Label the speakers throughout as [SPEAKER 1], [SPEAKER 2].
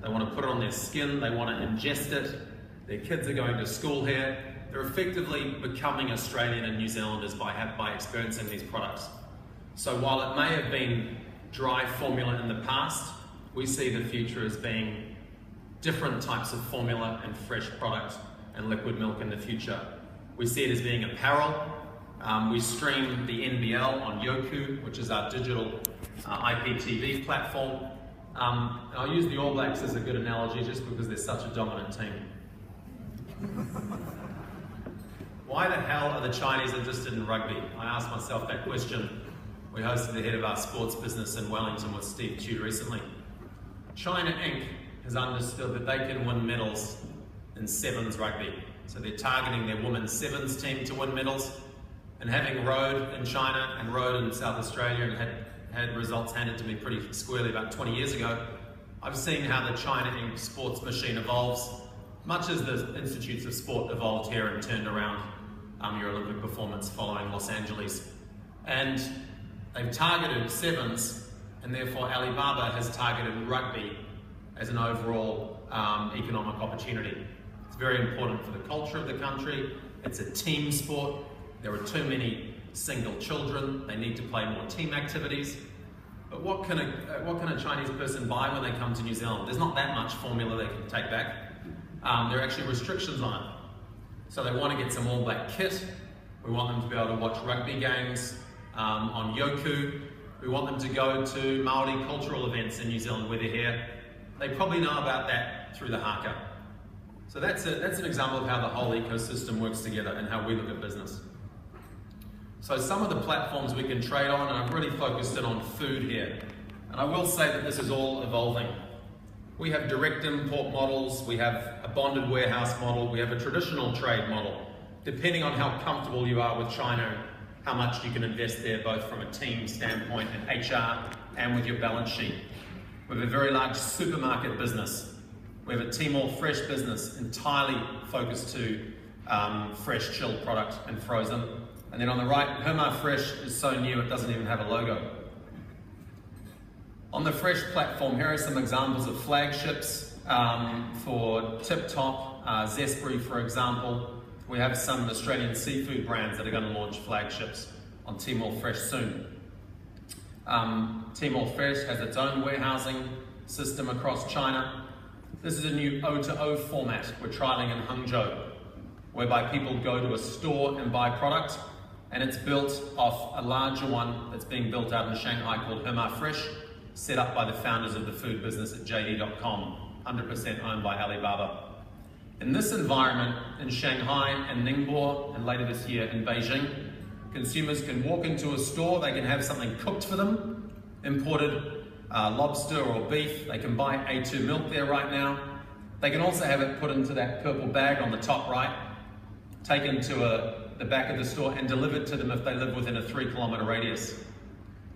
[SPEAKER 1] They want to put it on their skin, they want to ingest it. Their kids are going to school here. They're effectively becoming Australian and New Zealanders by experiencing these products. So while it may have been dry formula in the past, we see the future as being different types of formula and fresh product and liquid milk in the future. We see it as being apparel. We stream the NBL on Yoku, which is our digital IPTV platform. And I'll use the All Blacks as a good analogy just because they're such a dominant team. Why the hell are the Chinese interested in rugby? I asked myself that question. We hosted the head of our sports business in Wellington with Steve Tudor recently. China Inc. has understood that they can win medals in sevens rugby. So they're targeting their women's sevens team to win medals. And having rowed in China and rowed in South Australia and had results handed to me pretty squarely about 20 years ago, I've seen how the China Inc. sports machine evolves, much as the Institutes of Sport evolved here and turned around your Olympic performance following Los Angeles. And they've targeted sevens, and therefore Alibaba has targeted rugby as an overall economic opportunity. It's very important for the culture of the country. It's a team sport. There are too many single children. They need to play more team activities. But what can a Chinese person buy when they come to New Zealand? There's not that much formula they can take back. There are actually restrictions on it. So they want to get some All Black kit. We want them to be able to watch rugby games on Yoku. We want them to go to Māori cultural events in New Zealand where they're here. They probably know about that through the haka. So that's an example of how the whole ecosystem works together and how we look at business. So some of the platforms we can trade on, and I've really focused in on food here. And I will say that this is all evolving. We have direct import models, we have a bonded warehouse model, we have a traditional trade model, depending on how comfortable you are with China, how much you can invest there, both from a team standpoint and HR and with your balance sheet. We have a very large supermarket business. We have a Tmall fresh business entirely focused to fresh chilled product and frozen. And then on the right, Hema Fresh is so new it doesn't even have a logo. On the Fresh platform, here are some examples of flagships for Tip Top, Zespri, for example. We have some Australian seafood brands that are going to launch flagships on Tmall Fresh soon. Tmall Fresh has its own warehousing system across China. This is a new O2O format we're trialing in Hangzhou, whereby people go to a store and buy product, and it's built off a larger one that's being built out in Shanghai called Hema Fresh, set up by the founders of the food business at JD.com, 100% owned by Alibaba. In this environment, in Shanghai and Ningbo, and later this year in Beijing, consumers can walk into a store, they can have something cooked for them, imported lobster or beef, they can buy A2 milk there right now. They can also have it put into that purple bag on the top right, taken to the back of the store and delivered to them if they live within a 3-kilometer radius.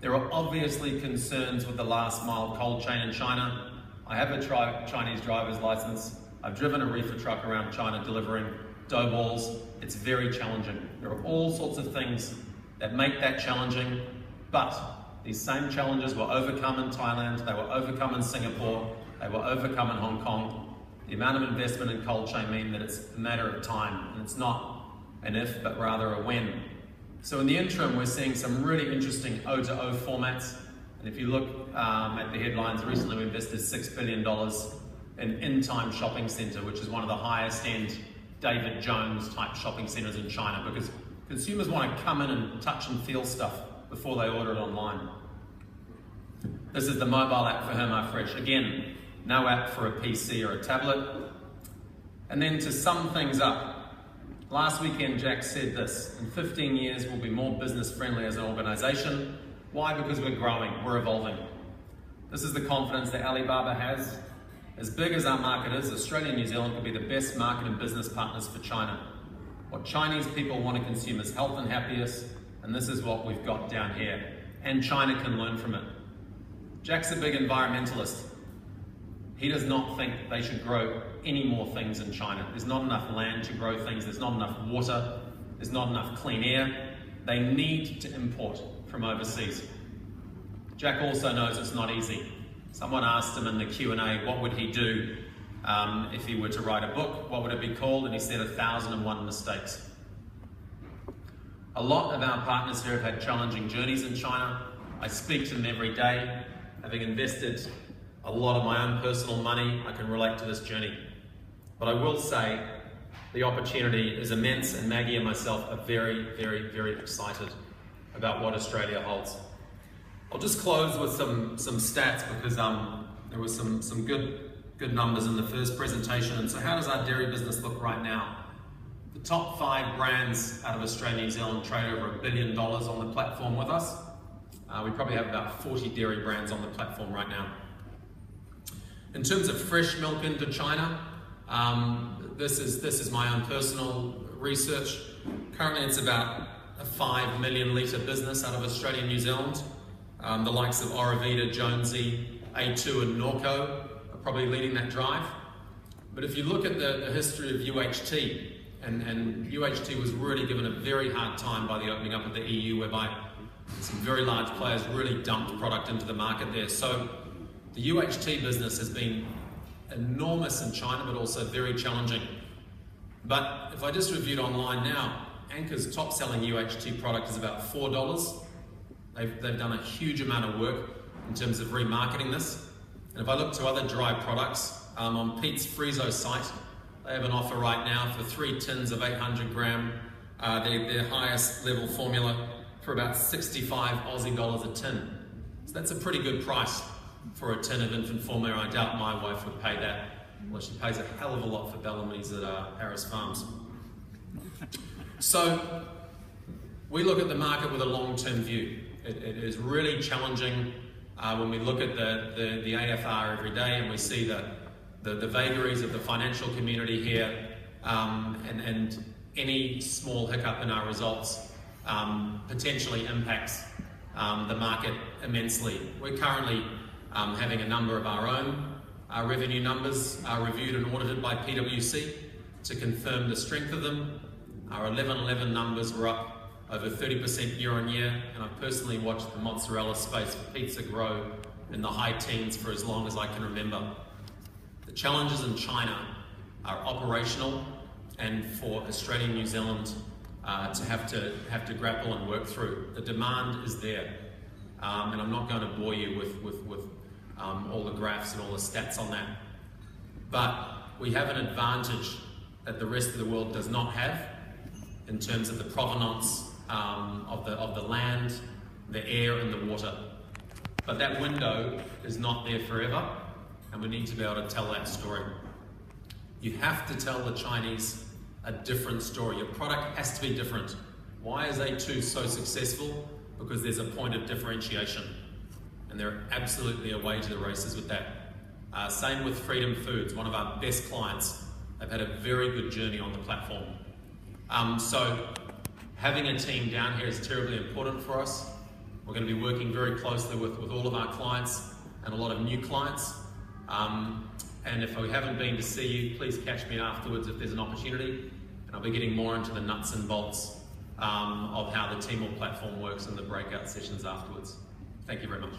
[SPEAKER 1] There are obviously concerns with the last mile cold chain in China. I have a Chinese driver's license. I've driven a reefer truck around China delivering dough balls. It's very challenging. There are all sorts of things that make that challenging, but these same challenges were overcome in Thailand, they were overcome in Singapore, they were overcome in Hong Kong. The amount of investment in cold chain mean that it's a matter of time, and it's not an if, but rather a when. So in the interim, we're seeing some really interesting O2O formats. And if you look at the headlines, recently we invested $6 billion in In-Time Shopping Center, which is one of the highest end David Jones type shopping centers in China, because consumers want to come in and touch and feel stuff before they order it online. This is the mobile app for Hema Fresh. Again, no app for a PC or a tablet. And then to sum things up, last weekend Jack said this: in 15 years we'll be more business friendly as an organization. Why? Because we're growing, we're evolving. This is the confidence that Alibaba has. As big as our market is, Australia and New Zealand could be the best market and business partners for China. What Chinese people want to consume is health and happiness, and this is what we've got down here. And China can learn from it. Jack's a big environmentalist. He does not think they should grow any more things in China. There's not enough land to grow things, there's not enough water, there's not enough clean air. They need to import from overseas. Jack also knows it's not easy. Someone asked him in the Q&A what would he do if he were to write a book, what would it be called? And he said 1,001 mistakes. A lot of our partners here have had challenging journeys in China. I speak to them every day. Having invested a lot of my own personal money, I can relate to this journey. But I will say the opportunity is immense, and Maggie and myself are very, very, very excited about what Australia holds. I'll just close with some stats because there were some good numbers in the first presentation. And so how does our dairy business look right now? The top 5 brands out of Australia and New Zealand trade over $1 billion on the platform with us. We probably have about 40 dairy brands on the platform right now. In terms of fresh milk into China, this is my own personal research. Currently it's about a 5 million litre business out of Australia and New Zealand. The likes of Orovita, Jonesy, A2 and Norco are probably leading that drive. But if you look at the history of UHT, and UHT was really given a very hard time by the opening up of the EU, whereby some very large players really dumped product into the market there. So the UHT business has been enormous in China, but also very challenging. But if I just reviewed online now, Anchor's top selling UHT product is about $4. They've done a huge amount of work in terms of remarketing this. And if I look to other dry products, on Pete's Friezo site, they have an offer right now for 3 tins of 800 gram, their highest level formula, for about 65 Aussie dollars a tin. So that's a pretty good price for a tin of infant formula. I doubt my wife would pay that. Well, she pays a hell of a lot for Bellamy's at Harris Farms. So we look at the market with a long-term view. It is really challenging when we look at the AFR every day and we see the vagaries of the financial community here, and any small hiccup in our results potentially impacts the market immensely. We're currently having a number of our own revenue numbers reviewed and audited by PwC to confirm the strength of them. Our 11/11 numbers were up over 30% year on year, and I've personally watched the mozzarella space for pizza grow in the high teens for as long as I can remember. The challenges in China are operational, and for Australia and New Zealand to have to grapple and work through. The demand is there, and I'm not going to bore you with all the graphs and all the stats on that. But we have an advantage that the rest of the world does not have in terms of the provenance of the land, the air and the water. But that window is not there forever, and we need to be able to tell that story. You have to tell the Chinese a different story. Your product has to be different. Why is A2 so successful? Because there's a point of differentiation, and they're absolutely away to the races with that. Same with Freedom Foods, one of our best clients. They've had a very good journey on the platform. So having a team down here is terribly important for us. We're going to be working very closely with all of our clients and a lot of new clients. And if we haven't been to see you, please catch me afterwards if there's an opportunity. And I'll be getting more into the nuts and bolts of how the Tmall platform works in the breakout sessions afterwards. Thank you very much.